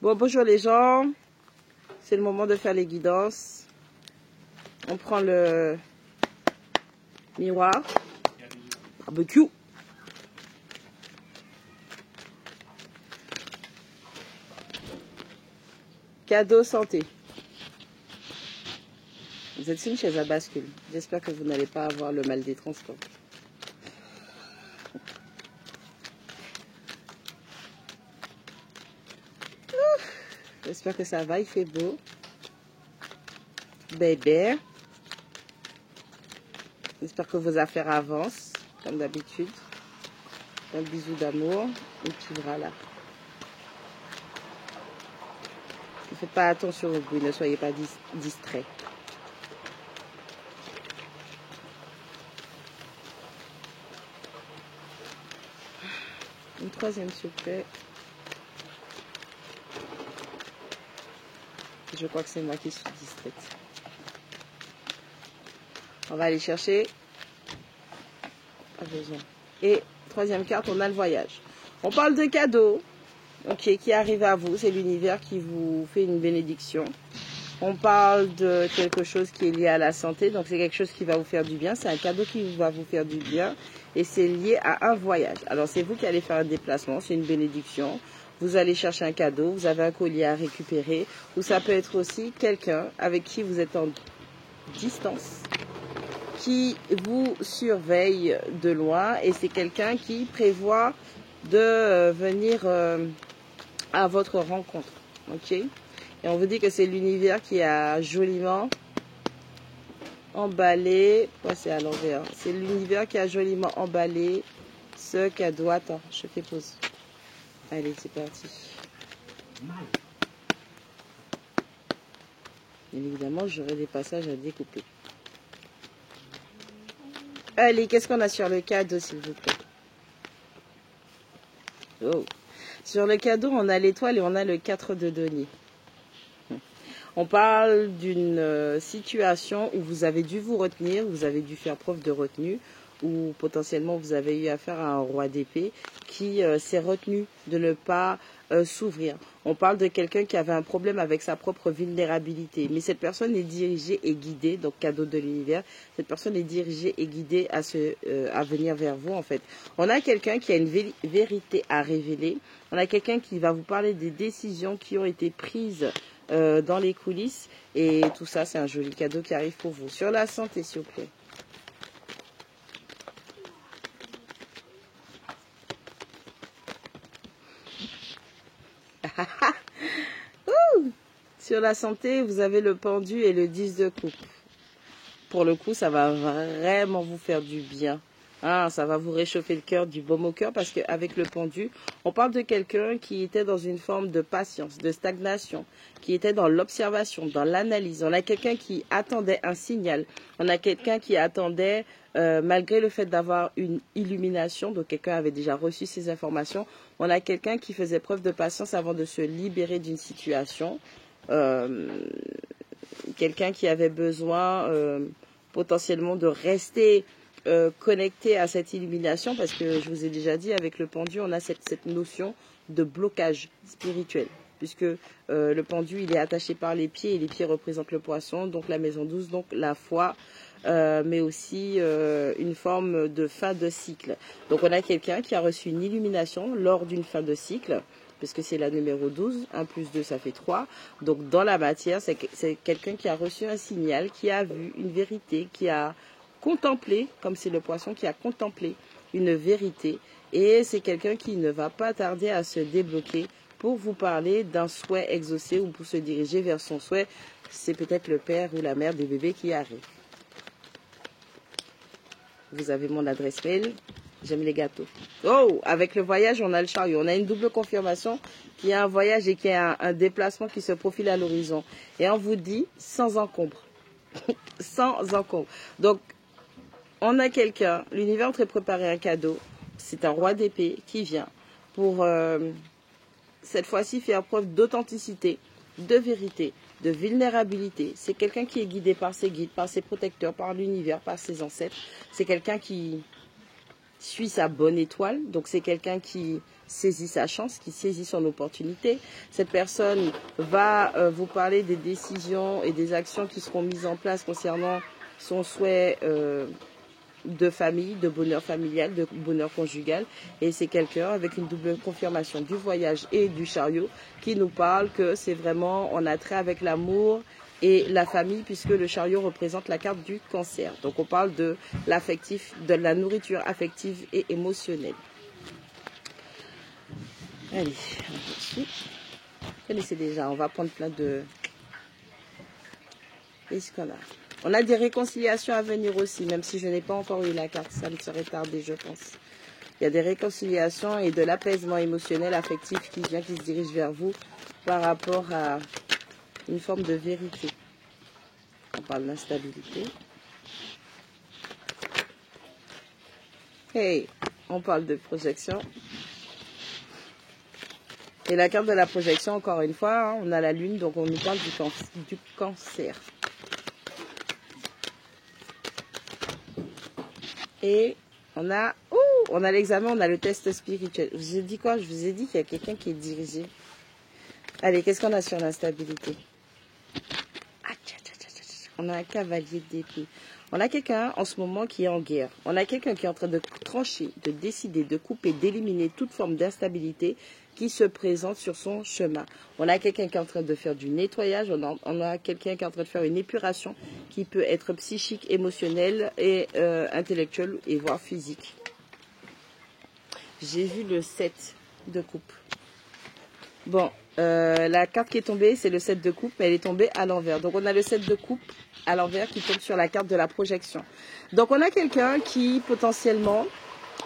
Bon, bonjour les gens. C'est le moment de faire les guidances. On prend le miroir. Barbecue. Cadeau santé. Vous êtes sur une chaise à bascule. J'espère que vous n'allez pas avoir le mal des transports. J'espère que ça va, il fait beau. Bébé. J'espère que vos affaires avancent, comme d'habitude. Un bisou d'amour. Et puis voilà. Ne faites pas attention au bruit, ne soyez pas distraits. Une troisième, s'il vous plaît. Je crois que c'est moi qui suis distraite. On va aller chercher. Pas besoin. Et troisième carte, on a le voyage. On parle de cadeaux, ok, qui arrive à vous. C'est l'univers qui vous fait une bénédiction. On parle de quelque chose qui est lié à la santé. Donc c'est quelque chose qui va vous faire du bien. C'est un cadeau qui va vous faire du bien. Et c'est lié à un voyage. Alors c'est vous qui allez faire un déplacement. C'est une bénédiction. Vous allez chercher un cadeau. Vous avez un collier à récupérer. Ou ça peut être aussi quelqu'un avec qui vous êtes en distance, qui vous surveille de loin, et c'est quelqu'un qui prévoit de venir à votre rencontre, ok? Et on vous dit que c'est l'univers qui a joliment emballé, ouais, c'est à l'envers, c'est l'univers qui a joliment emballé ce cadeau. Attends, je fais pause. Allez, c'est parti. Bien évidemment, j'aurai des passages à découper. Allez, qu'est-ce qu'on a sur le cadeau, s'il vous plaît? Oh. Sur le cadeau, on a l'étoile et on a le 4 de denier. On parle d'une situation où vous avez dû vous retenir, vous avez dû faire preuve de retenue, ou potentiellement vous avez eu affaire à un roi d'épée qui s'est retenu de ne pas s'ouvrir. On parle de quelqu'un qui avait un problème avec sa propre vulnérabilité, mais cette personne est dirigée et guidée, donc cadeau de l'univers, cette personne est dirigée et guidée à venir vers vous en fait. On a quelqu'un qui a une vérité à révéler, on a quelqu'un qui va vous parler des décisions qui ont été prises dans les coulisses, et tout ça c'est un joli cadeau qui arrive pour vous. Sur la santé, s'il vous plaît. Sur la santé, vous avez le pendu et le 10 de coupe. Pour le coup, ça va vraiment vous faire du bien. Ah, ça va vous réchauffer le cœur, du baume au cœur, parce qu'avec le pendu, on parle de quelqu'un qui était dans une forme de patience, de stagnation, qui était dans l'observation, dans l'analyse. On a quelqu'un qui attendait un signal. On a quelqu'un qui attendait, malgré le fait d'avoir une illumination, donc quelqu'un avait déjà reçu ces informations. On a quelqu'un qui faisait preuve de patience avant de se libérer d'une situation. Quelqu'un qui avait besoin potentiellement de rester connecté à cette illumination, parce que je vous ai déjà dit, avec le pendu, on a cette notion de blocage spirituel, puisque le pendu, il est attaché par les pieds, et les pieds représentent le poisson, donc la maison douce, donc la foi, mais aussi une forme de fin de cycle. Donc on a quelqu'un qui a reçu une illumination lors d'une fin de cycle, puisque c'est la numéro 12, 1 plus 2 ça fait 3. Donc dans la matière, c'est quelqu'un qui a reçu un signal, qui a vu une vérité, qui a contemplé, comme c'est le poisson qui a contemplé une vérité. Et c'est quelqu'un qui ne va pas tarder à se débloquer pour vous parler d'un souhait exaucé ou pour se diriger vers son souhait. C'est peut-être le père ou la mère des bébés qui arrive. Vous avez mon adresse mail. J'aime les gâteaux. Oh, avec le voyage, on a le chariot. On a une double confirmation qu'il y a un voyage et qu'il y a un déplacement qui se profile à l'horizon. Et on vous dit sans encombre. Sans encombre. Donc, on a quelqu'un, l'univers est préparé un cadeau. C'est un roi d'épée qui vient pour cette fois-ci faire preuve d'authenticité, de vérité, de vulnérabilité. C'est quelqu'un qui est guidé par ses guides, par ses protecteurs, par l'univers, par ses ancêtres. C'est quelqu'un qui suit sa bonne étoile. Donc c'est quelqu'un qui saisit sa chance, qui saisit son opportunité. Cette personne va vous parler des décisions et des actions qui seront mises en place concernant son souhait de famille, de bonheur familial, de bonheur conjugal. Et c'est quelqu'un avec une double confirmation du voyage et du chariot qui nous parle que c'est vraiment en attrait avec l'amour et la famille, puisque le chariot représente la carte du cancer. Donc on parle de l'affectif, de la nourriture affective et émotionnelle. Allez, ensuite, vous connaissez déjà, on va prendre plein de... Qu'est-ce qu'on a? On a des réconciliations à venir aussi, même si je n'ai pas encore eu la carte, ça me serait tardé, je pense. Il y a des réconciliations et de l'apaisement émotionnel, affectif qui vient, qui se dirige vers vous par rapport à une forme de vérité. On parle d'instabilité. Hey, on parle de projection. Et la carte de la projection, encore une fois, hein, on a la lune, donc on nous parle du cancer. Et on a l'examen, on a le test spirituel. Je vous ai dit quoi? Je vous ai dit qu'il y a quelqu'un qui est dirigé. Allez, qu'est-ce qu'on a sur l'instabilité? On a un cavalier d'épée. On a quelqu'un en ce moment qui est en guerre. On a quelqu'un qui est en train de trancher, de décider, de couper, d'éliminer toute forme d'instabilité qui se présente sur son chemin. On a quelqu'un qui est en train de faire du nettoyage. On a quelqu'un qui est en train de faire une épuration qui peut être psychique, émotionnelle et intellectuelle et voire physique. J'ai vu le 7 de coupe. Bon, la carte qui est tombée, c'est le 7 de coupe, mais elle est tombée à l'envers. Donc on a le 7 de coupe à l'envers qui tombe sur la carte de la projection. Donc on a quelqu'un qui potentiellement,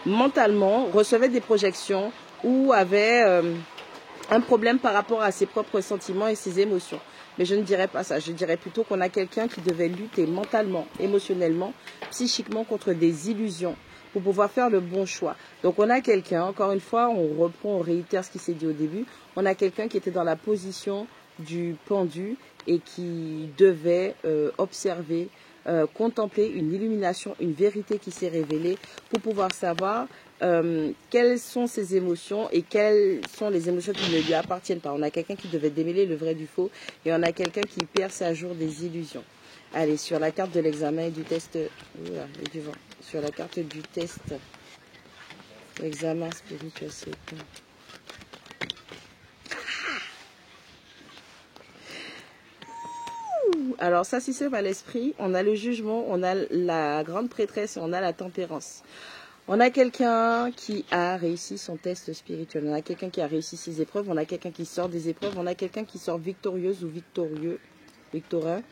mentalement, recevait des projections ou avait un problème par rapport à ses propres sentiments et ses émotions. Mais je ne dirais pas ça, je dirais plutôt qu'on a quelqu'un qui devait lutter mentalement, émotionnellement, psychiquement contre des illusions pour pouvoir faire le bon choix. Donc on a quelqu'un, encore une fois, on reprend, on réitère ce qui s'est dit au début, on a quelqu'un qui était dans la position du pendu et qui devait observer, contempler une illumination, une vérité qui s'est révélée pour pouvoir savoir quelles sont ses émotions et quelles sont les émotions qui ne lui appartiennent pas. On a quelqu'un qui devait démêler le vrai du faux et on a quelqu'un qui perce à jour des illusions. Allez, sur la carte de l'examen et du test, et du vent. Sur la carte du test, l'examen spirituel, c'est quoi? Alors ça, si c'est pas l'esprit, on a le jugement, on a la grande prêtresse et on a la tempérance. On a quelqu'un qui a réussi son test spirituel, on a quelqu'un qui a réussi ses épreuves, on a quelqu'un qui sort des épreuves, on a quelqu'un qui sort victorieuse ou victorieux, victorin.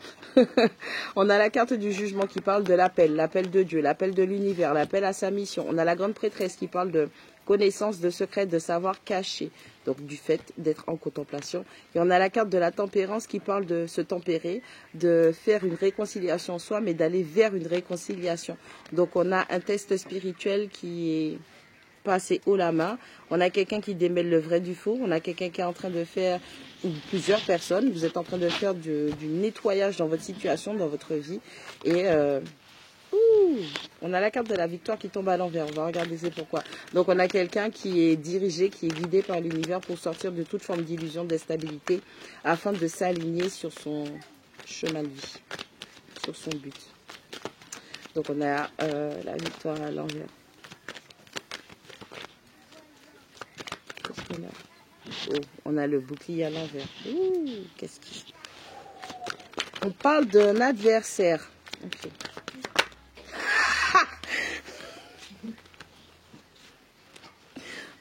On a la carte du jugement qui parle de l'appel, l'appel de Dieu, l'appel de l'univers, l'appel à sa mission. On a la grande prêtresse qui parle de connaissance, de secret, de savoir caché, donc du fait d'être en contemplation. Et on a la carte de la tempérance qui parle de se tempérer, de faire une réconciliation en soi, mais d'aller vers une réconciliation. Donc on a un test spirituel qui est passé haut la main. On a quelqu'un qui démêle le vrai du faux. On a quelqu'un qui est en train de faire, ou plusieurs personnes, vous êtes en train de faire du nettoyage dans votre situation, dans votre vie. Et on a la carte de la victoire qui tombe à l'envers. On va regarder c'est pourquoi. Donc on a quelqu'un qui est dirigé, qui est guidé par l'univers pour sortir de toute forme d'illusion, d'instabilité, afin de s'aligner sur son chemin de vie, sur son but. Donc on a la victoire à l'envers. Qu'est-ce qu'on a? Oh, on a le bouclier à l'envers. Qu'est-ce qui... On parle d'un adversaire. Okay.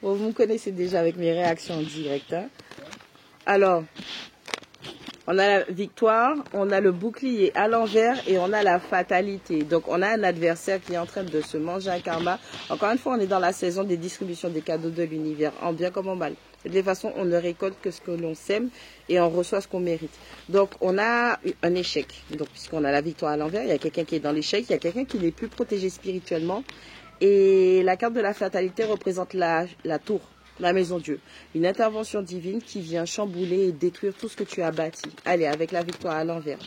Bon, vous me connaissez déjà avec mes réactions en direct. Hein. Alors, on a la victoire, on a le bouclier à l'envers et on a la fatalité. Donc, on a un adversaire qui est en train de se manger un karma. Encore une fois, on est dans la saison des distributions des cadeaux de l'univers, en bien comme en mal. De toute façon, on ne récolte que ce que l'on sème et on reçoit ce qu'on mérite. Donc, on a un échec. Donc, puisqu'on a la victoire à l'envers, il y a quelqu'un qui est dans l'échec, il y a quelqu'un qui n'est plus protégé spirituellement. Et la carte de la fatalité représente la tour, la maison Dieu. Une intervention divine qui vient chambouler et détruire tout ce que tu as bâti. Allez, avec la victoire à l'envers.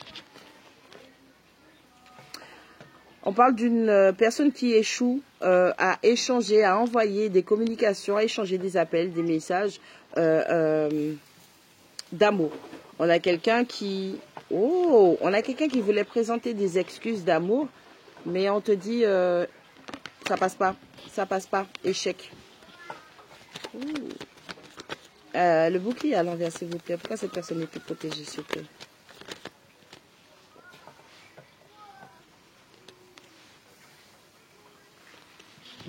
On parle d'une personne qui échoue à échanger, à envoyer des communications, à échanger des appels, des messages d'amour. On a quelqu'un qui... Oh, on a quelqu'un qui voulait présenter des excuses d'amour, mais on te dit, ça passe pas, échec. Le bouclier à l'envers, s'il vous plaît. Pourquoi cette personne n'est plus protégée, s'il vous plaît?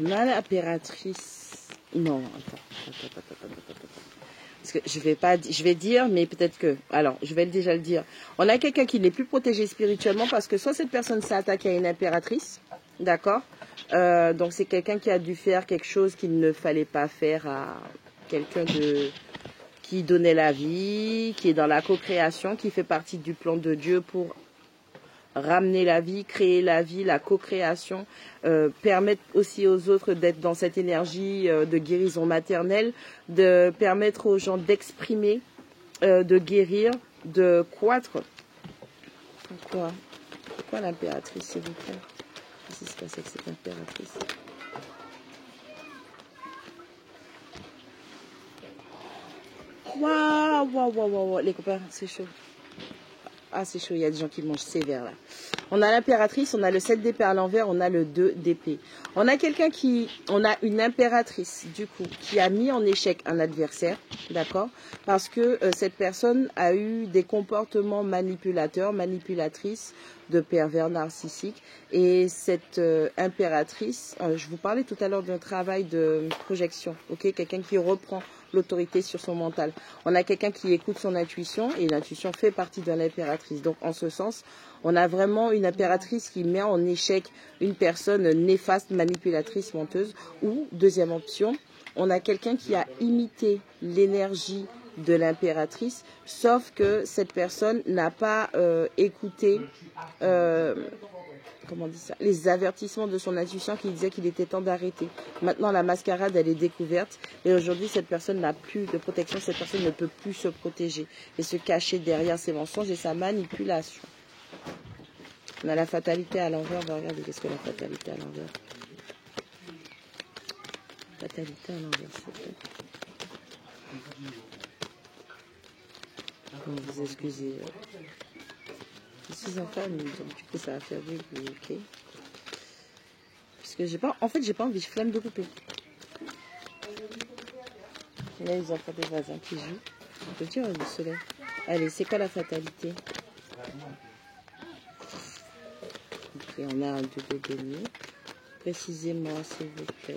On a l'impératrice. Non, attends. Parce que je vais dire, mais peut-être que... Alors, je vais déjà le dire. On a quelqu'un qui n'est plus protégé spirituellement parce que soit cette personne s'est attaquée à une impératrice, d'accord? Donc, c'est quelqu'un qui a dû faire quelque chose qu'il ne fallait pas faire à quelqu'un qui donnait la vie, qui est dans la co-création, qui fait partie du plan de Dieu pour ramener la vie, créer la vie, la co-création, permettre aussi aux autres d'être dans cette énergie de guérison maternelle, de permettre aux gens d'exprimer, de guérir, de croître. Pourquoi l'impératrice, s'il vous plaît? Qu'est-ce qui se passe avec cette impératrice? Waouh, les copains, c'est chaud. Ah, c'est chaud, il y a des gens qui mangent sévère là. On a l'impératrice, on a le 7 d'épée à l'envers, on a le 2 d'épée. On a on a une impératrice, du coup, qui a mis en échec un adversaire, d'accord? Parce que cette personne a eu des comportements manipulateurs, manipulatrices, de pervers narcissiques. Et cette impératrice, je vous parlais tout à l'heure d'un travail de projection, ok? Quelqu'un qui reprend l'autorité sur son mental. On a quelqu'un qui écoute son intuition et l'intuition fait partie de l'impératrice. Donc en ce sens, on a vraiment une impératrice qui met en échec une personne néfaste, manipulatrice, menteuse. Ou, deuxième option, on a quelqu'un qui a imité l'énergie de l'impératrice, sauf que cette personne n'a pas écouté comment on dit ça, les avertissements de son intuition qui disait qu'il était temps d'arrêter. Maintenant, la mascarade, elle est découverte. Et aujourd'hui, cette personne n'a plus de protection. Cette personne ne peut plus se protéger et se cacher derrière ses mensonges et sa manipulation. On a la fatalité à l'envers. On va regarder qu'est-ce que la fatalité à l'envers. Fatalité à l'envers, s'il vous plaît. Vous excusez. Je suis en famille, donc du coup ça va faire du bruit, ok? Parce que j'ai pas envie, je flemme de couper. Et là, ils ont pas des voisins qui jouent. On peut dire le soleil. Allez, c'est quoi la fatalité? Ok, on a un 2 de denier. Précisez-moi, s'il vous plaît.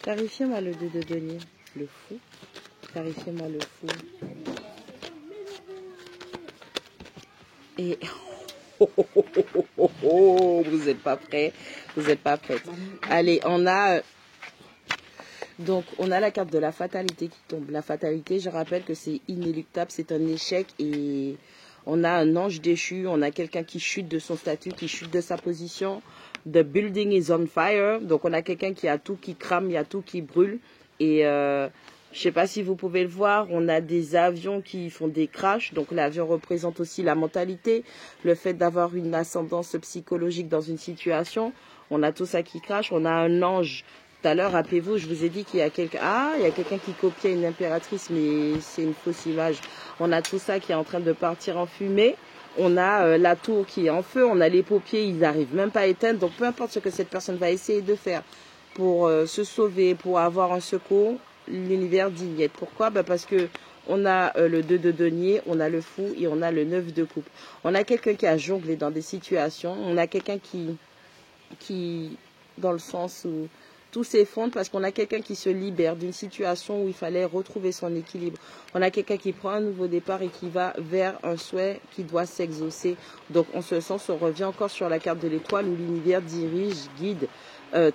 Clarifiez-moi le 2 de denier. Le fou. Clarifiez-moi le fou. Et vous n'êtes pas prêts, vous n'êtes pas prêtes. Allez, on a la carte de la fatalité qui tombe. La fatalité, je rappelle que c'est inéluctable, c'est un échec et on a un ange déchu, on a quelqu'un qui chute de son statut, qui chute de sa position. The building is on fire. Donc on a quelqu'un qui a tout qui crame, il y a tout qui brûle et je ne sais pas si vous pouvez le voir, on a des avions qui font des crashs. Donc l'avion représente aussi la mentalité, le fait d'avoir une ascendance psychologique dans une situation. On a tout ça qui crache. On a un ange. Tout à l'heure, rappelez-vous, je vous ai dit qu'il y a quelqu'un... Ah, il y a quelqu'un qui copiait une impératrice, mais c'est une fausse image. On a tout ça qui est en train de partir en fumée. On a la tour qui est en feu. On a les paupiers, ils n'arrivent même pas à éteindre. Donc peu importe ce que cette personne va essayer de faire pour se sauver, pour avoir un secours, l'univers dit niet. Pourquoi? Parce que on a le 2 de denier, on a le fou et on a le 9 de coupe. On a quelqu'un qui a jonglé dans des situations. On a quelqu'un qui dans le sens où tout s'effondre parce qu'on a quelqu'un qui se libère d'une situation où il fallait retrouver son équilibre. On a quelqu'un qui prend un nouveau départ et qui va vers un souhait qui doit s'exaucer. Donc en ce sens, on revient encore sur la carte de l'étoile où l'univers dirige, guide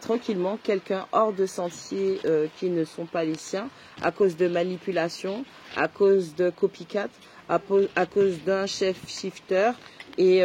tranquillement quelqu'un hors de sentiers qui ne sont pas les siens à cause de manipulation, à cause de copycat, à cause d'un chef shifter. Et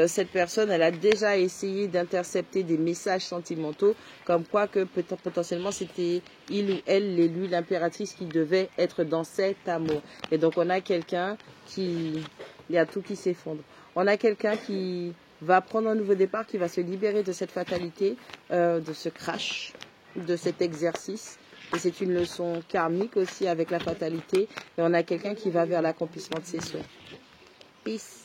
cette personne, elle a déjà essayé d'intercepter des messages sentimentaux comme quoi que potentiellement c'était il ou elle, l'élu, l'impératrice qui devait être dans cet amour. Et donc on a quelqu'un il y a tout qui s'effondre. On a quelqu'un qui va prendre un nouveau départ, qui va se libérer de cette fatalité, de ce crash, de cet exercice. Et c'est une leçon karmique aussi avec la fatalité. Et on a quelqu'un qui va vers l'accomplissement de ses souhaits. Peace.